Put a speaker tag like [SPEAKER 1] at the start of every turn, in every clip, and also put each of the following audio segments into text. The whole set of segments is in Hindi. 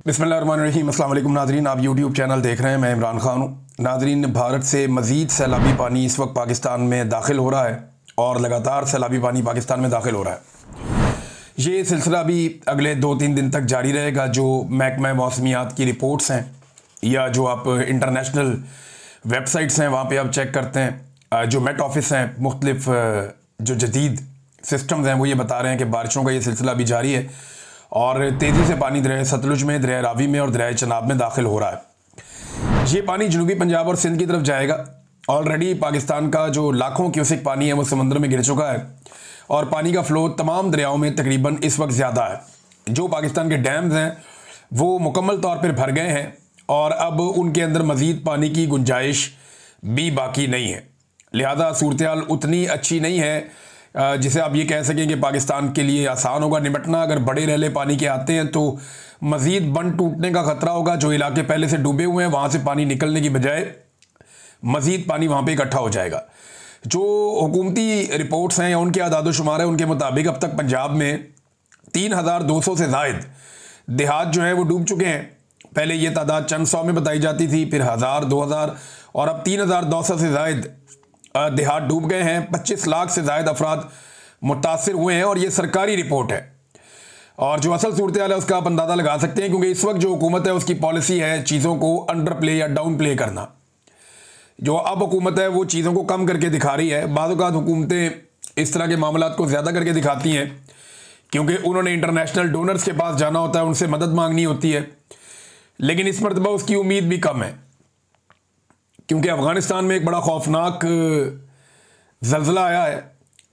[SPEAKER 1] बिस्मिल्लाहिर्रहमानिर्रहीम। अस्सलाम वालेकुम नाज़रीन, आप यूट्यूब चैनल देख रहे हैं। मैं इमरान खान हूँ। नाज़रीन, भारत से मज़ीद सैलाबी पानी इस वक्त पाकिस्तान में दाखिल हो रहा है और लगातार सैलाबी पानी पाकिस्तान में दाखिल हो रहा है। ये सिलसिला भी अगले 2-3 दिन तक जारी रहेगा। जो महकमा मौसमियात की रिपोर्ट्स हैं या जो आप इंटरनेशनल वेबसाइट्स हैं वहाँ पर आप चेक करते हैं, जो मेट ऑफिस हैं, मुख्तलिफ जो जदीद सिस्टम्स हैं वो ये बता रहे हैं कि बारिशों का ये सिलसिला भी जारी है और तेज़ी से पानी दरिया सतलुज में, दरिया रावी में और दरिया चनाब में दाखिल हो रहा है। ये पानी जनूबी पंजाब और सिंध की तरफ जाएगा। ऑलरेडी पाकिस्तान का जो लाखों क्यूसिक पानी है वो समुद्र में गिर चुका है और पानी का फ़्लो तमाम दरियाओं में तकरीबन इस वक्त ज़्यादा है। जो पाकिस्तान के डैम्स हैं वो मुकम्मल तौर पर भर गए हैं और अब उनके अंदर मज़ीद पानी की गुंजाइश भी बाकी नहीं है। लिहाजा सूरत हाल उतनी अच्छी नहीं है जिसे आप ये कह सकें कि पाकिस्तान के लिए आसान होगा निपटना। अगर बड़े रेले पानी के आते हैं तो मज़ीद बंद टूटने का ख़तरा होगा। जो इलाके पहले से डूबे हुए हैं वहाँ से पानी निकलने की बजाय मज़ीद पानी वहाँ पे इकट्ठा हो जाएगा। जो हुकूमती रिपोर्ट्स हैं या उनके आदाद-ओ-शुमार है उनके मुताबिक अब तक पंजाब में 3200 से ज़ायद देहात जो हैं वो डूब चुके हैं। पहले ये तादाद चंद सौ में बताई जाती थी, फिर 1000, 2000 और अब 3200 से ज़ायद देहात डूब गए हैं। 25 लाख से ज़ायद अफराद मुतासिर हुए हैं और ये सरकारी रिपोर्ट है। और जो असल सूरत हाल है उसका आप अंदाज़ा लगा सकते हैं, क्योंकि इस वक्त जो हुकूमत है उसकी पॉलिसी है चीज़ों को अंडर प्ले या डाउन प्ले करना। जो अब हुकूमत है वो चीज़ों को कम करके दिखा रही है। बाज़ औक़ात हुकूमतें इस तरह के मामलात को ज़्यादा करके दिखाती हैं क्योंकि उन्होंने इंटरनेशनल डोनर्स के पास जाना होता है, उनसे मदद मांगनी होती है। लेकिन इस मरतबा उसकी उम्मीद भी कम है क्योंकि अफ़गानिस्तान में एक बड़ा खौफनाक ज़ल्ज़ला आया है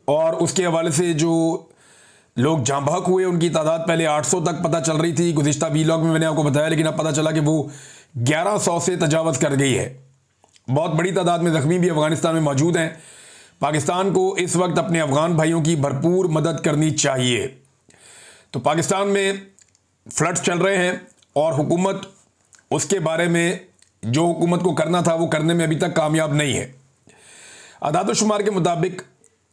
[SPEAKER 1] और उसके हवाले से जो लोग जाँ बहक हुए उनकी तादाद पहले 800 तक पता चल रही थी गुज़िश्ता व्लॉग में मैंने आपको बताया, लेकिन अब पता चला कि वो 1100 से तजावज़ कर गई है। बहुत बड़ी तादाद में ज़ख्मी भी अफ़गानिस्तान में मौजूद हैं। पाकिस्तान को इस वक्त अपने अफ़गान भाइयों की भरपूर मदद करनी चाहिए। तो पाकिस्तान में फ्लड्स चल रहे हैं और हुकूमत उसके बारे में जो हुकूमत को करना था वो करने में अभी तक कामयाब नहीं है। आदाद-ओ-शुमार के मुताबिक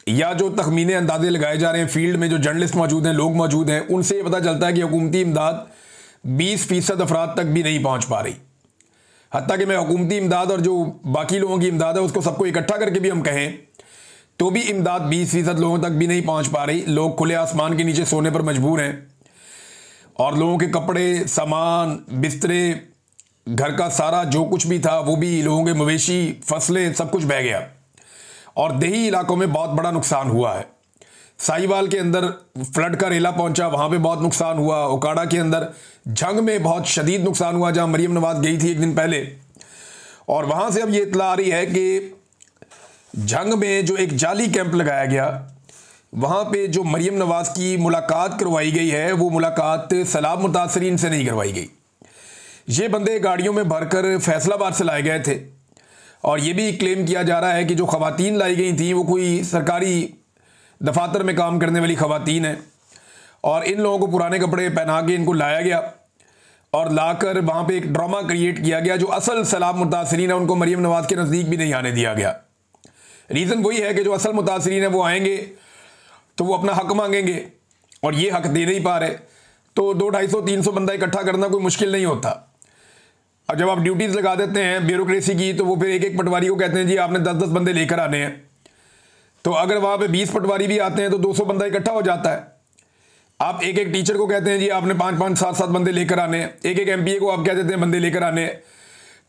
[SPEAKER 1] या जो तखमीने अंदाजे लगाए जा रहे हैं, फील्ड में जो जर्नलिस्ट मौजूद हैं, लोग मौजूद हैं, उनसे ये पता चलता है कि हुकूमती इमदाद 20% अफराद तक भी नहीं पहुंच पा रही। हत्ता कि मैं हुकूमती इमदाद और जो बाकी लोगों की इमदाद है उसको सबको इकट्ठा करके भी हम कहें तो भी इमदाद 20% लोगों तक भी नहीं पहुँच पा रही। लोग खुले आसमान के नीचे सोने पर मजबूर हैं और लोगों के कपड़े, सामान, बिस्तरे, घर का सारा जो कुछ भी था वो भी, लोगों के मवेशी, फसलें, सब कुछ बह गया और देही इलाकों में बहुत बड़ा नुकसान हुआ है। साहिवाल के अंदर फ्लड का रेला पहुंचा, वहाँ पे बहुत नुकसान हुआ। ओकाड़ा के अंदर जंग में बहुत शदीद नुकसान हुआ जहाँ मरीम नवाज़ गई थी एक दिन पहले। और वहाँ से अब ये इत्तला आ रही है कि जंग में जो एक जाली कैंप लगाया गया वहाँ पे जो मरीम नवाज़ की मुलाकात करवाई गई है वो मुलाकात सैलाब मुतासरीन से नहीं करवाई गई। ये बंदे गाड़ियों में भरकर फैसलाबाद से लाए गए थे और ये भी क्लेम किया जा रहा है कि जो ख़वातीन लाई गई थी वो कोई सरकारी दफातर में काम करने वाली ख़वातीन हैं और इन लोगों को पुराने कपड़े पहना के इनको लाया गया और लाकर वहाँ पे एक ड्रामा क्रिएट किया गया। जो असल सैलाब मुतासरीन है उनको मरीम नवाज़ के नज़दीक भी नहीं आने दिया गया। रीज़न वही है कि जो असल मुतासरीन है वो आएंगे तो वो अपना हक मांगेंगे और ये हक दे नहीं पा रहे। तो 200-250-300 बंदा इकट्ठा करना कोई मुश्किल नहीं होता। और जब आप ड्यूटीज़ लगा देते हैं ब्यूरोक्रेसी की तो वो फिर एक एक पटवारी को कहते हैं जी आपने 10-10 बंदे लेकर आने हैं। तो अगर वहाँ पे 20 पटवारी भी आते हैं तो 200 बंदा इकट्ठा हो जाता है। आप एक एक टीचर को कहते हैं जी आपने 5-5, 7-7 बंदे लेकर आने हैं। एक एक MPA को आप कह देते हैं बंदे लेकर आने हैं।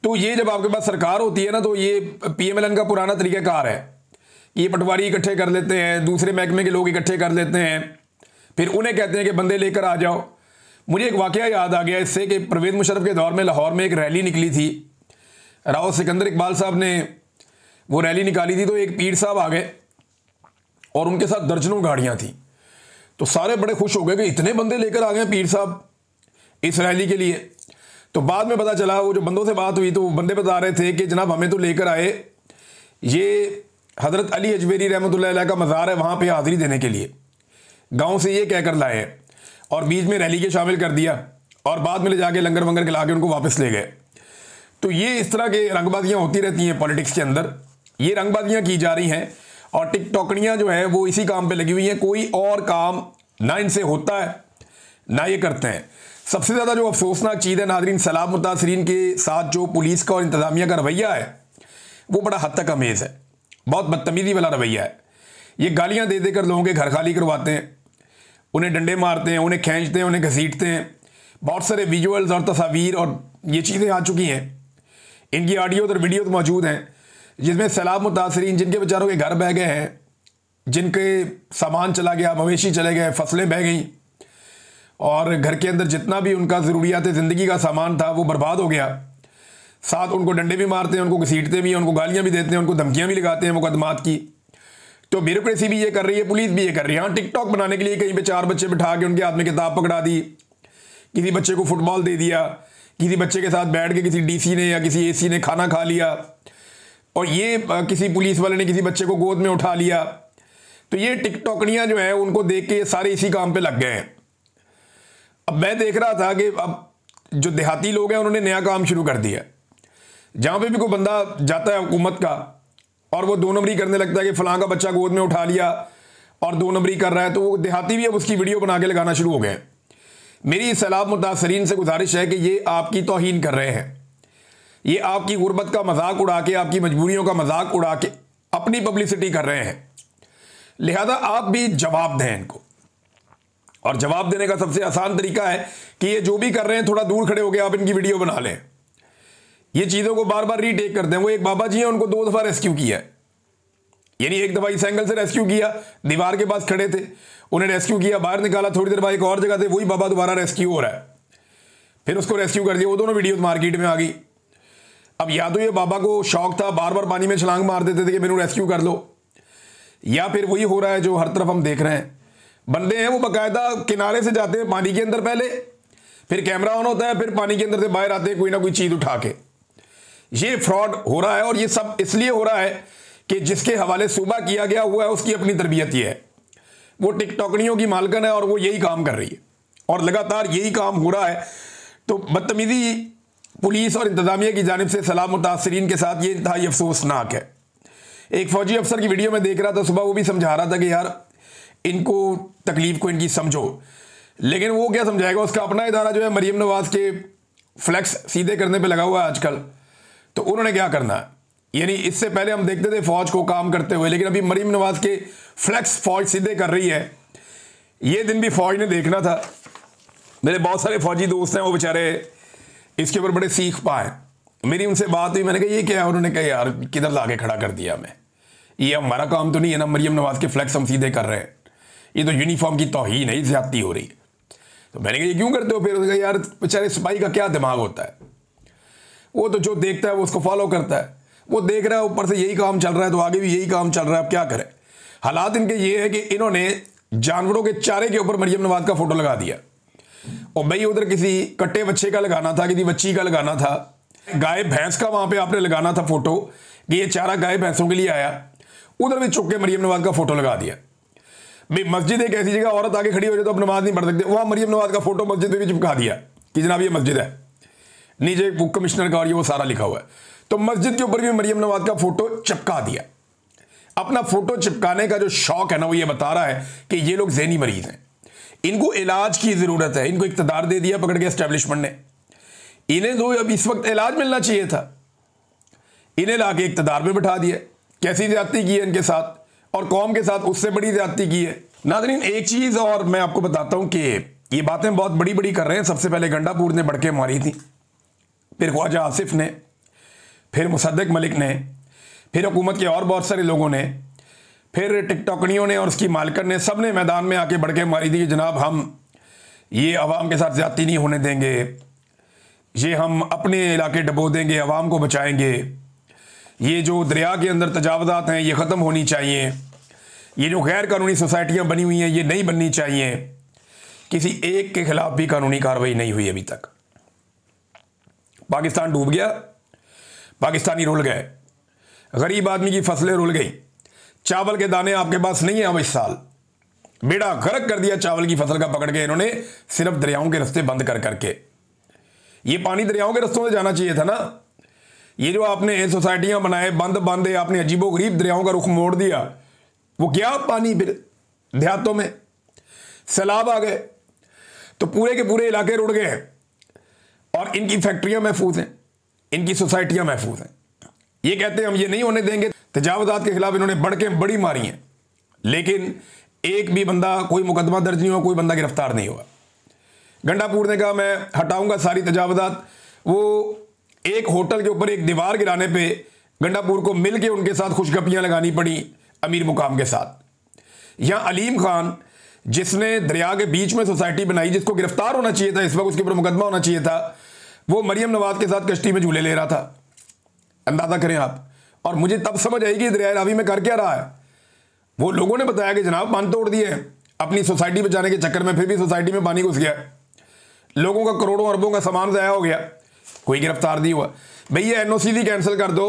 [SPEAKER 1] तो ये जब आपके पास सरकार होती है ना तो ये PMLN का पुराना तरीक़ाकार है। ये पटवारी इकट्ठे कर लेते हैं, दूसरे महकमे के लोग इकट्ठे कर लेते हैं, फिर उन्हें कहते हैं कि बंदे लेकर आ जाओ। मुझे एक वाक़या याद आ गया इससे कि परवेज़ मुशर्रफ के दौर में लाहौर में एक रैली निकली थी। राव सिकंदर इकबाल साहब ने वो रैली निकाली थी तो एक पीर साहब आ गए और उनके साथ दर्जनों गाड़ियाँ थी। तो सारे बड़े खुश हो गए कि इतने बंदे लेकर आ गए पीर साहब इस रैली के लिए। तो बाद में पता चला वो जो बंदों से बात हुई तो वो बंदे बता रहे थे कि जनाब हमें तो लेकर आए ये हज़रत अली अजमेरी रहमतुल्लाह अलैह का मज़ार है वहाँ पर हाज़िरी देने के लिए, गाँव से ये कहकर लाए हैं और बीच में रैली के शामिल कर दिया और बाद में ले जाके लंगर वंगर खिला के उनको वापस ले गए। तो ये इस तरह के रंगबाजियाँ होती रहती हैं पॉलिटिक्स के अंदर। ये रंगबाजियाँ की जा रही हैं और टिकटॉकड़ियाँ जो है वो इसी काम पे लगी हुई हैं। कोई और काम ना इनसे होता है ना ये करते हैं। सबसे ज़्यादा जो अफसोसनाक चीज़ है नाज़रीन, सैलाब मुतासरीन के साथ जो पुलिस का और इंतज़ामिया का रवैया है वो बड़ा हद तक अमेज़ है। बहुत बदतमीज़ी वाला रवैया है। ये गालियाँ दे देकर लोगों के घर खाली करवाते हैं, उन्हें डंडे मारते हैं, उन्हें खींचते हैं, उन्हें घसीटते हैं। बहुत सारे विजुअल्स और तस्वीर और ये चीज़ें आ चुकी हैं, इनकी ऑडियो और वीडियो तो मौजूद हैं, जिसमें सैलाब मुतासरीन जिनके बेचारों के घर बह गए हैं, जिनके सामान चला गया, मवेशी चले गए, फसलें बह गई और घर के अंदर जितना भी उनका ज़रूरियात ज़िंदगी का सामान था वो बर्बाद हो गया। साथ उनको डंडे भी मारते हैं, उनको घसीटते भी हैं, उनको गालियाँ भी देते हैं, उनको धमकियाँ भी लगाते हैं मुकदमात की। तो ब्यूरोक्रेसी भी ये कर रही है, पुलिस भी ये कर रही है। हाँ, टिकटॉक बनाने के लिए कहीं पे 4 बच्चे बिठा के उनके हाथ में किताब पकड़ा दी, किसी बच्चे को फुटबॉल दे दिया, किसी बच्चे के साथ बैठ के किसी डीसी ने या किसी एसी ने खाना खा लिया और ये किसी पुलिस वाले ने किसी बच्चे को गोद में उठा लिया। तो ये टिकटॉकनियाँ जो है उनको देख के सारे इसी काम पे लग गए हैं। अब मैं देख रहा था कि अब जो देहाती लोग हैं उन्होंने नया काम शुरू कर दिया। जहाँ पे भी कोई बंदा जाता है हुकूमत का और वो 2 नंबरी करने लगता है कि फलां का बच्चा गोद में उठा लिया और 2 नंबरी कर रहा है, तो वो देहाती भी अब उसकी वीडियो बना के लगाना शुरू हो गए। मेरी सैलाब मुतासरीन से गुजारिश है कि ये आपकी तौहीन कर रहे हैं, ये आपकी गुर्बत का मजाक उड़ा के, आपकी मजबूरियों का मजाक उड़ा के अपनी पब्लिसिटी कर रहे हैं। लिहाजा आप भी जवाब दें इनको, और जवाब देने का सबसे आसान तरीका है कि ये जो भी कर रहे हैं थोड़ा दूर खड़े हो गए आप इनकी वीडियो बना लें। ये चीज़ों को बार बार रीटेक करते हैं। वो एक बाबा जी हैं, उनको 2 दफ़ा रेस्क्यू किया है, यानी एक दफ़ा इस एंगल से रेस्क्यू किया, दीवार के पास खड़े थे, उन्हें रेस्क्यू किया, बाहर निकाला, थोड़ी देर बाद एक और जगह थे, वही बाबा दोबारा रेस्क्यू हो रहा है, फिर उसको रेस्क्यू कर दिया। वो दोनों वीडियो मार्केट में आ गई। अब या तो ये बाबा को शौक था, बार बार पानी में छलांग मार देते थे कि मेरे रेस्क्यू कर लो, या फिर वही हो रहा है जो हर तरफ हम देख रहे हैं। बंदे हैं वो बाकायदा किनारे से जाते हैं पानी के अंदर, पहले फिर कैमरा ऑन होता है, फिर पानी के अंदर से बाहर आते हैं कोई ना कोई चीज़ उठा के। ये फ्रॉड हो रहा है और ये सब इसलिए हो रहा है कि जिसके हवाले सूबा किया गया हुआ है उसकी अपनी तरबियत ये है, वो टिकटॉकनियों की मालकन है और वो यही काम कर रही है और लगातार यही काम हो रहा है। तो बदतमीजी पुलिस और इंतजामिया की जानिब से सैलाब मुतासरीन के साथ ये इंतहाई अफसोसनाक है। एक फौजी अफसर की वीडियो में देख रहा था सुबह, वो भी समझा रहा था कि यार इनको तकलीफ को इनकी समझो, लेकिन वो क्या समझाएगा, उसका अपना इदारा जो है मरीम नवाज के फ्लैक्स सीधे करने पे लगा हुआ है आजकल। तो उन्होंने क्या करना है, यानी इससे पहले हम देखते थे फौज को काम करते हुए, लेकिन अभी मरीम नवाज के फ्लैक्स फौज सीधे कर रही है। ये दिन भी फौज ने देखना था। मेरे बहुत सारे फौजी दोस्त हैं, वो बेचारे इसके ऊपर बड़े सीख पाए। मेरी उनसे बात हुई, मैंने कहा ये क्या है, उन्होंने कहा यार किधर ला के खड़ा कर दिया हमें, ये हमारा काम तो नहीं है ना, मरीम नवाज के फ्लैक्स हम सीधे कर रहे हैं, ये तो यूनिफॉर्म की तौहीन है, ज्यादती हो रही है। तो मैंने कहा ये क्यों करते हो? फिर उसने कहा यार बेचारे सिपाही का क्या दिमाग होता है, वो तो जो देखता है वो उसको फॉलो करता है, वो देख रहा है ऊपर से यही काम चल रहा है तो आगे भी यही काम चल रहा है, अब क्या करें। हालात इनके ये है कि इन्होंने जानवरों के चारे के ऊपर मरीम नवाज का फोटो लगा दिया, और भाई उधर किसी कट्टे बच्चे का लगाना था, किसी बच्ची का लगाना था, गाय भैंस का वहां पे आपने लगाना था फोटो कि ये चारा गाय भैंसों के लिए आया, उधर भी चुप के मरीम नवाज का फोटो लगा दिया। भाई मस्जिद एक ऐसी जगह, औरत आगे खड़ी हो जाए तो अब नमाज नहीं पढ़ सकते, वहां मरीम नवाज का फोटो मस्जिद में भी चिपका दिया कि जनाब ये मस्जिद है, नीचे बुक कमिश्नर का और ये वो सारा लिखा हुआ है, तो मस्जिद के ऊपर भी मरीम नवाज का फोटो चिपका दिया। अपना फोटो चिपकाने का जो शौक है ना, वो ये बता रहा है कि ये लोग ज़हनी मरीज हैं, इनको इलाज की जरूरत है। इनको इख्तियार दे दिया पकड़ के एस्टेब्लिशमेंट ने, इन्हें तो अब इस वक्त इलाज मिलना चाहिए था, इन्हें लाके इख्तियार में बिठा दिया। कैसी ज्यादती की है इनके साथ, और कौम के साथ उससे बड़ी ज्यादती की है। नाज़रीन एक चीज और मैं आपको बताता हूं कि ये बातें बहुत बड़ी बड़ी कर रहे हैं। सबसे पहले गंडापुर ने बढ़के मारी थी, फिर ख्वाजा आसिफ ने, फिर मुसद्दिक मलिक ने, फिर हुकूमत के और बहुत सारे लोगों ने, फिर टिकटॉकनियों ने और उसकी मालकन ने, सब ने मैदान में आके बढ़ के मारी थी कि जनाब हम ये अवाम के साथ ज्यादती नहीं होने देंगे, ये हम अपने इलाके डबो देंगे, अवाम को बचाएंगे, ये जो दरिया के अंदर तजावज़ात हैं ये ख़त्म होनी चाहिए, ये जो गैर कानूनी सोसाइटियाँ बनी हुई हैं ये नहीं बननी चाहिए। किसी एक के खिलाफ भी कानूनी कार्रवाई नहीं हुई अभी तक। पाकिस्तान डूब गया, पाकिस्तानी रुल गए, गरीब आदमी की फसलें रुल गई, चावल के दाने आपके पास नहीं है। अब इस साल बेड़ा गर्क कर दिया चावल की फसल का पकड़ के इन्होंने, सिर्फ दरियाओं के रास्ते बंद कर करके। ये पानी दरियाओं के रास्तों से जाना चाहिए था ना। ये जो आपने सोसाइटियां बनाए बंद बंद, आपने अजीबो गरीब दरियाओं का रुख मोड़ दिया, वो क्या पानी फिर देहातों में सैलाब आ गए, तो पूरे के पूरे इलाके रुड़ गए हैं और इनकी फैक्ट्रियां महफूज हैं, इनकी सोसाइटियां महफूज हैं। ये कहते हैं हम ये नहीं होने देंगे। तजावुज़ात के खिलाफ इन्होंने बड़ी मारी हैं, लेकिन एक भी बंदा, कोई मुकदमा दर्ज नहीं हुआ, कोई बंदा गिरफ्तार नहीं हुआ। गंडापुर ने कहा मैं हटाऊंगा सारी तजावुज़ात। वो एक होटल के ऊपर एक दीवार गिराने पे गंडापुर को मिल के उनके साथ खुशगपियाँ लगानी पड़ी अमीर मुकाम के साथ। यहाँ अलीम खान, जिसने दरिया के बीच में सोसाइटी बनाई, जिसको गिरफ्तार होना चाहिए था, इस वक्त उसके ऊपर मुकदमा होना चाहिए था, वो मरियम नवाज के साथ कश्ती में झूले ले रहा था। अंदाज़ा करें आप। और मुझे तब समझ आई कि दरिया रावी में कर क्या रहा है। वो लोगों ने बताया कि जनाब बांध तोड़ दिए अपनी सोसाइटी बचाने के चक्कर में, फिर भी सोसाइटी में पानी घुस गया, लोगों का करोड़ों अरबों का सामान ज़ाया हो गया, कोई गिरफ्तार नहीं हुआ। भैया एनओसी भी कैंसिल कर दो,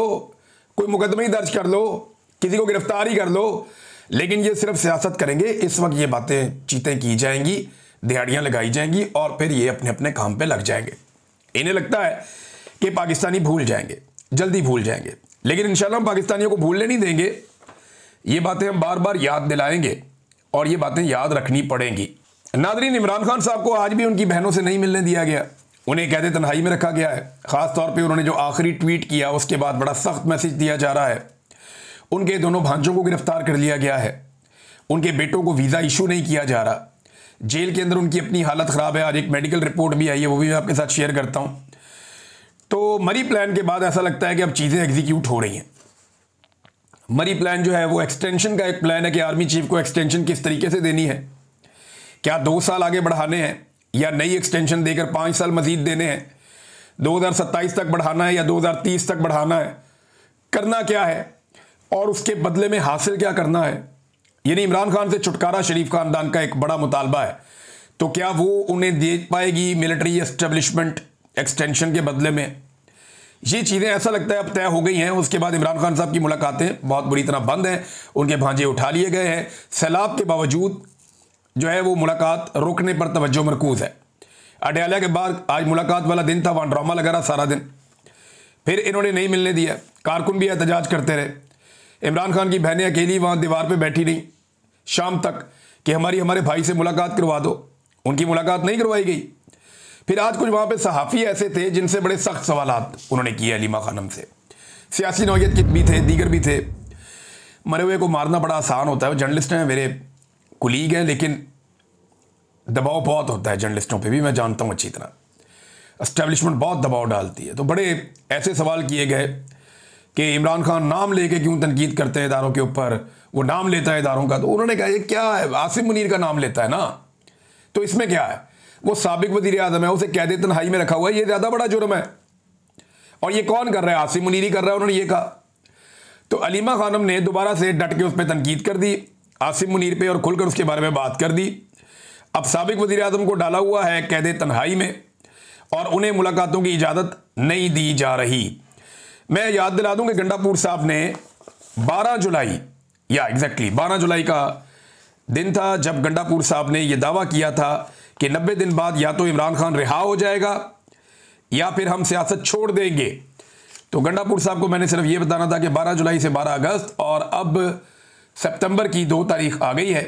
[SPEAKER 1] कोई मुकदमा ही दर्ज कर लो, किसी को गिरफ्तार ही कर लो, लेकिन ये सिर्फ सियासत करेंगे। इस वक्त ये बातें चीतें की जाएंगी, दिहाड़ियाँ लगाई जाएंगी और फिर ये अपने अपने काम पे लग जाएंगे। इन्हें लगता है कि पाकिस्तानी भूल जाएंगे, जल्दी भूल जाएंगे, लेकिन इंशाल्लाह हम पाकिस्तानियों को भूलने नहीं देंगे। ये बातें हम बार बार याद दिलाएंगे और ये बातें याद रखनी पड़ेंगी। नादरीन, इमरान खान साहब को आज भी उनकी बहनों से नहीं मिलने दिया गया, उन्हें कैद तन्हाई में रखा गया है। ख़ास तौर पे उन्होंने जो आखिरी ट्वीट किया उसके बाद बड़ा सख्त मैसेज दिया जा रहा है। उनके दोनों भांजों को गिरफ्तार कर लिया गया है, उनके बेटों को वीज़ा इशू नहीं किया जा रहा, जेल के अंदर उनकी अपनी हालत ख़राब है। आज एक मेडिकल रिपोर्ट भी आई है, वो भी मैं आपके साथ शेयर करता हूँ। तो मरी प्लान के बाद ऐसा लगता है कि अब चीज़ें एग्जीक्यूट हो रही हैं। मरी प्लान जो है वो एक्सटेंशन का एक प्लान है कि आर्मी चीफ को एक्सटेंशन किस तरीके से देनी है, क्या 2 साल आगे बढ़ाने हैं या नई एक्सटेंशन देकर 5 साल मजीद देने हैं, 2027 तक बढ़ाना है या 2030 तक बढ़ाना है, करना क्या है और उसके बदले में हासिल क्या करना है। यानी इमरान खान से छुटकारा शरीफ खानदान का एक बड़ा मुतालबा है। तो क्या वो उन्हें दे पाएगी मिलिट्री एस्टेब्लिशमेंट एक्सटेंशन के बदले में? ये चीज़ें ऐसा लगता है अब तय हो गई हैं। उसके बाद इमरान खान साहब की मुलाकातें बहुत बुरी तरह बंद हैं, उनके भांजे उठा लिए गए हैं। सैलाब के बावजूद जो है वो मुलाकात रोकने पर तवज्जो मरकूज़ है। अडयाला के बाद आज मुलाकात वाला दिन था, वहाँ ड्रामा लगा रहा सारा दिन, फिर इन्होंने नहीं मिलने दिया। कारकुन भी एहतजाज करते रहे। इमरान खान की बहनें अकेली वहाँ दीवार पे बैठी रहीं शाम तक कि हमारे भाई से मुलाकात करवा दो। उनकी मुलाकात नहीं करवाई गई। फिर आज कुछ वहाँ पे सहाफ़ी ऐसे थे जिनसे बड़े सख्त सवालात उन्होंने किए अलीमा खानम से। सियासी नौयत के भी थे, दीगर भी थे। मरे हुए को मारना बड़ा आसान होता है। वो जर्नलिस्ट हैं, मेरे कुलीग हैं, लेकिन दबाव बहुत होता है जर्नलिस्टों पे भी, मैं जानता हूँ अच्छी तरह। एस्टेब्लिशमेंट बहुत दबाव डालती है। तो बड़े ऐसे सवाल किए गए कि इमरान खान नाम लेके क्यों तनकीद करते हैं इदारों के ऊपर, वो नाम लेता है इदारों का। तो उन्होंने कहा ये क्या है, आसिम मुनीर का नाम लेता है ना, तो इसमें क्या है, वो साबिक वज़ीर आज़म है, उसे कैद तन्हाई में रखा हुआ है, ये ज़्यादा बड़ा जुर्म है। और ये कौन कर रहा है? आसिम मुनीर ही कर रहा है, उन्होंने ये कहा। तो अलीमा खानम ने दोबारा से डट के उस पर तनकीद कर दी आसिम मुनीर पे और खुलकर उसके बारे में बात कर दी। अब साबिक वज़ीर आज़म को डाला हुआ है कैद तन्हाई में और उन्हें मुलाकातों की इजाज़त नहीं दी जा रही। मैं याद दिला दूं कि गंडापुर साहब ने 12 जुलाई या एग्जैक्टली 12 जुलाई का दिन था जब गंडापुर साहब ने यह दावा किया था कि 90 दिन बाद या तो इमरान खान रिहा हो जाएगा या फिर हम सियासत छोड़ देंगे। तो गंडापुर साहब को मैंने सिर्फ ये बताना था कि 12 जुलाई से 12 अगस्त और अब सितंबर की 2 तारीख आ गई है,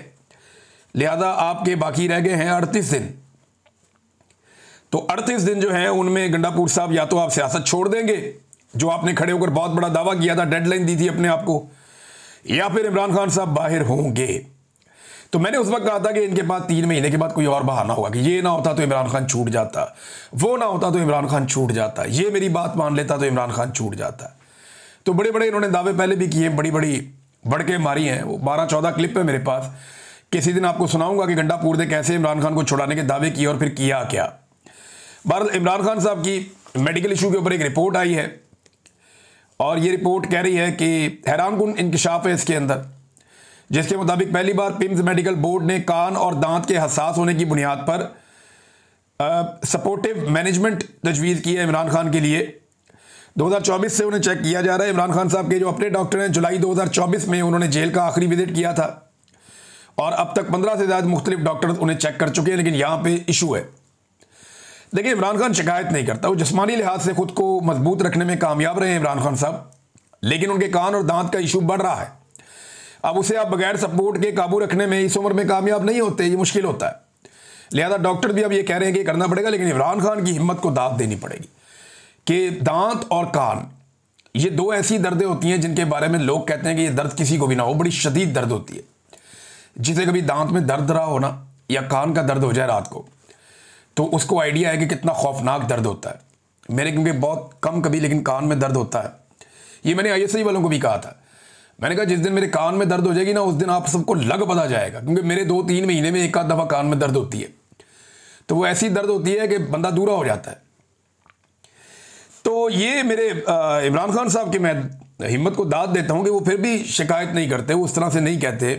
[SPEAKER 1] लिहाजा आपके बाकी रह गए हैं 38 दिन। तो 38 दिन जो है उनमें गंडापुर साहब या तो आप सियासत छोड़ देंगे, जो आपने खड़े होकर बहुत बड़ा दावा किया था, डेडलाइन दी थी अपने आप को, या फिर इमरान खान साहब बाहर होंगे। तो मैंने उस वक्त कहा था कि इनके पास 3 महीने के बाद कोई और बहाना होगा कि ये ना होता तो इमरान खान छूट जाता, वो ना होता तो इमरान खान छूट जाता, ये मेरी बात मान लेता तो इमरान खान छूट जाता। तो बड़े बड़े इन्होंने दावे पहले भी किए, बड़ी बड़ी बढ़के मारी हैं। वो 12-14 क्लिप है मेरे पास, किसी दिन आपको सुनाऊंगा कि गंडापुर ने कैसे इमरान खान को छुड़ाने के दावे किए और फिर किया क्या। बहरहाल इमरान खान साहब की मेडिकल इशू के ऊपर एक रिपोर्ट आई है और ये रिपोर्ट कह रही है कि हैरानकुन इंकशाफ है इसके अंदर, जिसके मुताबिक पहली बार पिम्स मेडिकल बोर्ड ने कान और दांत के हसास होने की बुनियाद पर सपोर्टिव मैनेजमेंट तजवीज़ की है इमरान खान के लिए। 2024 से उन्हें चेक किया जा रहा है। इमरान खान साहब के जो अपने डॉक्टर हैं, जुलाई 2024 में उन्होंने जेल का आखिरी विजिट किया था और अब तक 15 से ज़्यादा मुख्तलिफ डॉक्टर उन्हें चेक कर चुके हैं, लेकिन यहाँ पे इशू है। देखिए, इमरान खान शिकायत नहीं करता, वो जिस्मानी लिहाज से खुद को मजबूत रखने में कामयाब रहे हैं इमरान खान साहब, लेकिन उनके कान और दांत का इशू बढ़ रहा है। अब उसे आप बगैर सपोर्ट के काबू रखने में इस उम्र में कामयाब नहीं होते, ये मुश्किल होता है। लिहाजा डॉक्टर भी अब ये कह रहे हैं कि करना पड़ेगा, लेकिन इमरान खान की हिम्मत को दाद देनी पड़ेगी कि दांत और कान ये दो ऐसी दर्दें होती हैं जिनके बारे में लोग कहते हैं कि ये दर्द किसी को भी ना हो, बड़ी शदीद दर्द होती है। जिसे कभी दांत में दर्द रहा हो ना, या कान का दर्द हो जाए रात को, तो उसको आइडिया है कि कितना खौफनाक दर्द होता है। मेरे क्योंकि बहुत कम कभी लेकिन कान में दर्द होता है। ये मैंने ISI वालों को भी कहा था। मैंने कहा जिस दिन मेरे कान में दर्द हो जाएगी ना, उस दिन आप सबको लग पता जाएगा, क्योंकि मेरे 2-3 महीने में एक आध दफ़ा कान में दर्द होती है। तो वो ऐसी दर्द होती है कि बंदा दूरा हो जाता है। तो ये मेरे इमरान खान साहब की मैं हिम्मत को दाद देता हूँ कि वो फिर भी शिकायत नहीं करते, वो उस तरह से नहीं कहते।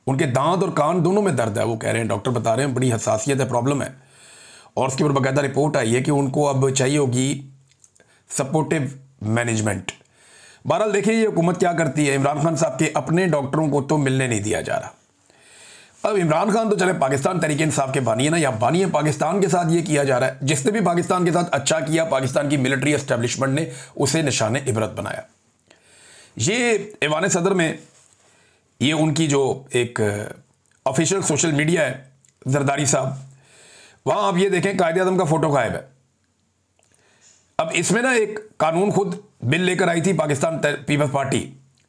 [SPEAKER 1] उनके दांत और कान दोनों में दर्द है, वो कह रहे हैं, डॉक्टर बता रहे हैं बड़ी हसासियत है, प्रॉब्लम है। और उसके ऊपर बाकायदा रिपोर्ट आई है कि उनको अब चाहिए होगी सपोर्टिव मैनेजमेंट। बहरहाल देखिए ये हुकूमत क्या करती है। इमरान खान साहब के अपने डॉक्टरों को तो मिलने नहीं दिया जा रहा। अब इमरान खान तो चले पाकिस्तान तहरीक इंसाफ के बानी है ना, या बानी है पाकिस्तान के साथ ये किया जा रहा है। जिसने भी पाकिस्तान के साथ अच्छा किया, पाकिस्तान की मिलिट्री एस्टेब्लिशमेंट ने उसे निशाने इबरत बनाया। ये ऐवान सदर में ये उनकी जो एक ऑफिशियल सोशल मीडिया है जरदारी साहब, वहाँ आप ये देखें कायदे आज़म का फ़ोटो गायब है। अब इसमें ना एक कानून खुद बिल लेकर आई थी पाकिस्तान पीपल्स पार्टी,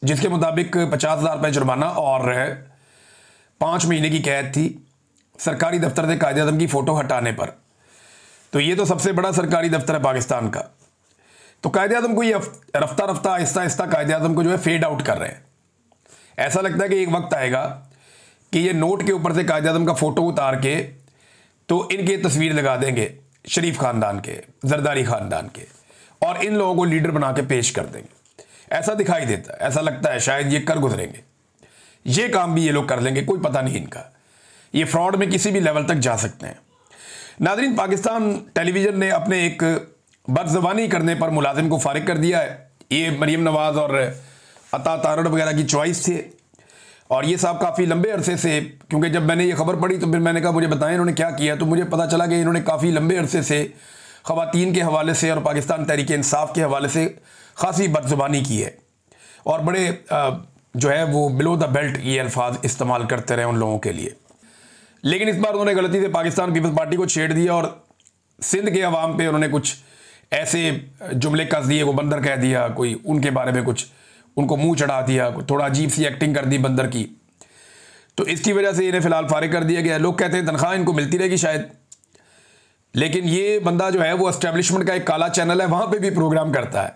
[SPEAKER 1] जिसके मुताबिक 50,000 रुपये जुर्माना और 5 महीने की कैद थी सरकारी दफ्तर से कायदे आज़म की फ़ोटो हटाने पर। तो ये तो सबसे बड़ा सरकारी दफ्तर है पाकिस्तान का। तो कायदे आज़म को ये रफ्ता रफ्ता आहिस्ता आहिस्ता कायदे आज़म को जो है फेड आउट कर रहे हैं। ऐसा लगता है कि एक वक्त आएगा कि ये नोट के ऊपर से कायदे आज़म का फ़ोटो उतार के तो इनकी तस्वीर लगा देंगे, शरीफ ख़ानदान के, जरदारी ख़ानदान के, और इन लोगों को लीडर बना के पेश कर देंगे। ऐसा दिखाई देता है, ऐसा लगता है शायद ये कर गुजरेंगे। ये काम भी ये लोग कर लेंगे, कोई पता नहीं इनका। ये फ्रॉड में किसी भी लेवल तक जा सकते हैं। नाज़रीन, पाकिस्तान टेलीविज़न ने अपने एक बदज़बानी करने पर मुलाजिम को फारिग कर दिया है। ये मरीम नवाज़ और अता तारड़ वगैरह की चॉइस थे, और ये साहब काफ़ी लंबे अरसे से, क्योंकि जब मैंने ये खबर पढ़ी तो फिर मैंने कहा मुझे बताएं इन्होंने क्या किया। तो मुझे पता चला कि इन्होंने काफ़ी लंबे अरसे से ख़वातीन के हवाले से और पाकिस्तान तहरीक इंसाफ के हवाले से खासी बदज़ुबानी की है, और बड़े जो है वो बिलो द बेल्ट ये अल्फाज इस्तेमाल करते रहे उन लोगों के लिए। लेकिन इस बार उन्होंने गलती से पाकिस्तान पीपल्स पार्टी को छेड़ दिया और सिंध के अवाम पे उन्होंने कुछ ऐसे जुमले कस दिए, वो बंदर कह दिया, कोई उनके बारे में कुछ उनको मुंह चढ़ा दिया, थोड़ा अजीब सी एक्टिंग कर दी बंदर की। तो इसकी वजह से इन्हें फ़िलहाल फारिग कर दिया गया। लोग कहते हैं तनख्वाह इनको मिलती रहेगी शायद, लेकिन ये बंदा जो है वो एस्टेब्लिशमेंट का एक काला चैनल है, वहाँ पे भी प्रोग्राम करता है।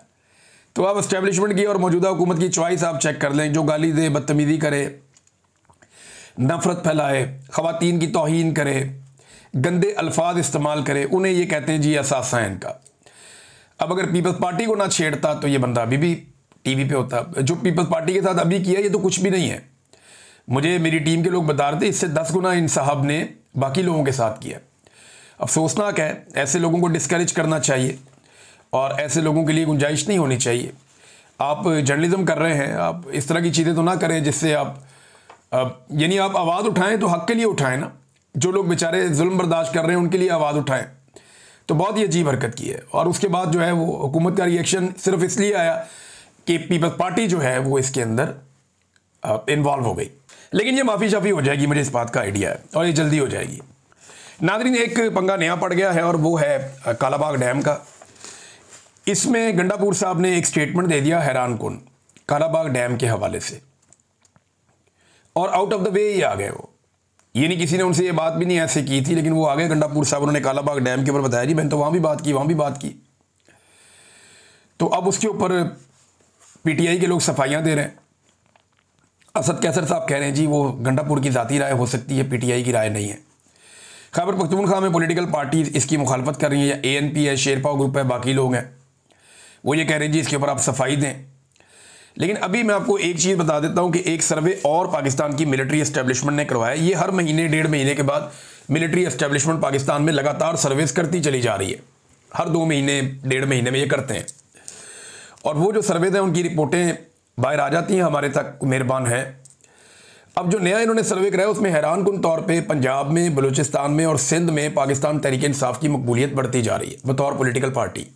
[SPEAKER 1] तो आप एस्टेब्लिशमेंट की और मौजूदा हुकूमत की चॉइस आप चेक कर लें। जो गाली दे, बदतमीज़ी करे, नफ़रत फैलाए, ख़वातीन की तौहीन करे, गंदे अल्फाज इस्तेमाल करे, उन्हें ये कहते हैं जी असासा है इनका। अब अगर पीपल्स पार्टी को ना छेड़ता तो ये बंदा अभी भी टीवी पे होता। जो पीपल्स पार्टी के साथ अभी किया ये तो कुछ भी नहीं है। मुझे मेरी टीम के लोग बता रहे थे इससे 10 गुना इन साहब ने बाकी लोगों के साथ किया। अफसोसनाक है, ऐसे लोगों को डिस्करेज करना चाहिए और ऐसे लोगों के लिए गुंजाइश नहीं होनी चाहिए। आप जर्नलिज्म कर रहे हैं, आप इस तरह की चीज़ें तो ना करें जिससे आप यानी आप आवाज़ उठाएं तो हक़ के लिए उठाएं ना। जो लोग बेचारे जुल्म बर्दाश्त कर रहे हैं उनके लिए आवाज़ उठाएं। तो बहुत ही अजीब हरकत की है। और उसके बाद जो है वो हुकूमत का रिएक्शन सिर्फ इसलिए आया कि पीपल्स पार्टी जो है वो इसके अंदर इन्वॉल्व हो गई। लेकिन ये माफ़ी शाफ़ी हो जाएगी, मुझे इस बात का आइडिया है, और ये जल्दी हो जाएगी। नाज़रीन, एक पंगा नया पड़ गया है और वो है कालाबाग डैम का। इसमें गंडापुर साहब ने एक स्टेटमेंट दे दिया हैरान कुन कालाबाग डैम के हवाले से, और आउट ऑफ द वे ही आ गए वो। ये नहीं किसी ने उनसे ये बात भी नहीं ऐसे की थी, लेकिन वो आ गए गंडापुर साहब, उन्होंने कालाबाग डैम के ऊपर बताया जी मैंने तो वहाँ भी बात की, वहाँ भी बात की। तो अब उसके ऊपर पीटीआई के लोग सफाइयाँ दे रहे हैं। असद कैसर साहब कह रहे हैं जी वो गंडापुर की ज़ाती राय हो सकती है, पीटीआई की राय नहीं है। खैबर पख्तूनख्वा में पॉलिटिकल पार्टी इसकी मुखालफत कर रही है, या एएनपी है, शेरपा ग्रुप है, बाकी लोग हैं, वो ये कह रहे हैं जी इसके ऊपर आप सफाई दें। लेकिन अभी मैं आपको एक चीज़ बता देता हूँ कि एक सर्वे और पाकिस्तान की मिलिट्री एस्टेब्लिशमेंट ने करवाया। ये हर महीने 1.5 महीने के बाद मिलिट्री एस्टेब्लिशमेंट पाकिस्तान में लगातार सर्विस करती चली जा रही है। हर 2 महीने 1.5 महीने में ये करते हैं, और वो जो सर्वे हैं उनकी रिपोर्टें बाहर आ जाती हैं हमारे तक, मेहरबान है। अब जो नया इन्होंने सर्वे कराया उसमें हैरान कुन तौर पे पंजाब में, बलूचिस्तान में और सिंध में पाकिस्तान तहरीक इंसाफ की मकबूलियत बढ़ती जा रही है बतौर पॉलिटिकल पार्टी।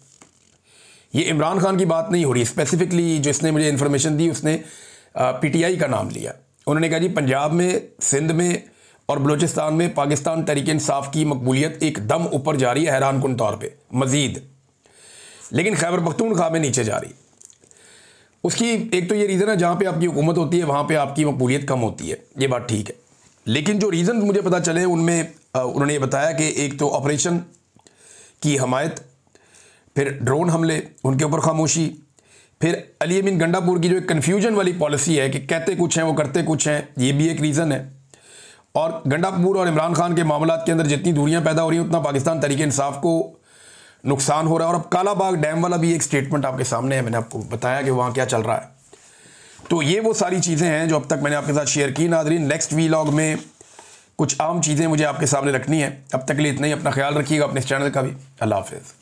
[SPEAKER 1] ये इमरान खान की बात नहीं हो रही, स्पेसिफिकली जो इसने मुझे इन्फॉर्मेशन दी उसने पीटीआई का नाम लिया। उन्होंने कहा जी पंजाब में, सिंध में और बलूचिस्तान में पाकिस्तान तहरीक इंसाफ की मकबूलियत एकदम ऊपर जा रही है, हैरान कुन तौर पे मज़ीद, लेकिन खैबर पख्तूनख्वा में नीचे जा रही। उसकी एक तो ये रीज़न है, जहाँ पे आपकी हुकूमत होती है वहाँ पे आपकी मकबूलियत कम होती है, ये बात ठीक है। लेकिन जो रीज़न मुझे पता चले उनमें उन्होंने ये बताया कि एक तो ऑपरेशन की हमायत, फिर ड्रोन हमले, उनके ऊपर खामोशी, फिर अली अमीन गंडापुर की जो एक कन्फ्यूजन वाली पॉलिसी है कि कहते कुछ हैं वो करते कुछ हैं, ये भी एक रीज़न है। और गंडापुर और इमरान खान के मामलात के अंदर जितनी दूरियां पैदा हो रही हैं उतना पाकिस्तान तहरीक इंसाफ को नुकसान हो रहा है। और अब कालाबाग डैम वाला भी एक स्टेटमेंट आपके सामने है, मैंने आपको बताया कि वहाँ क्या चल रहा है। तो ये वो सारी चीज़ें हैं जो अब तक मैंने आपके साथ शेयर की। नाज़रीन, नेक्स्ट वीलॉग में कुछ आम चीज़ें मुझे आपके सामने रखनी है। अब तक के लिए इतना ही। अपना ख्याल रखिएगा, अपने इस चैनल का भी। अल्लाह हाफ़िज़।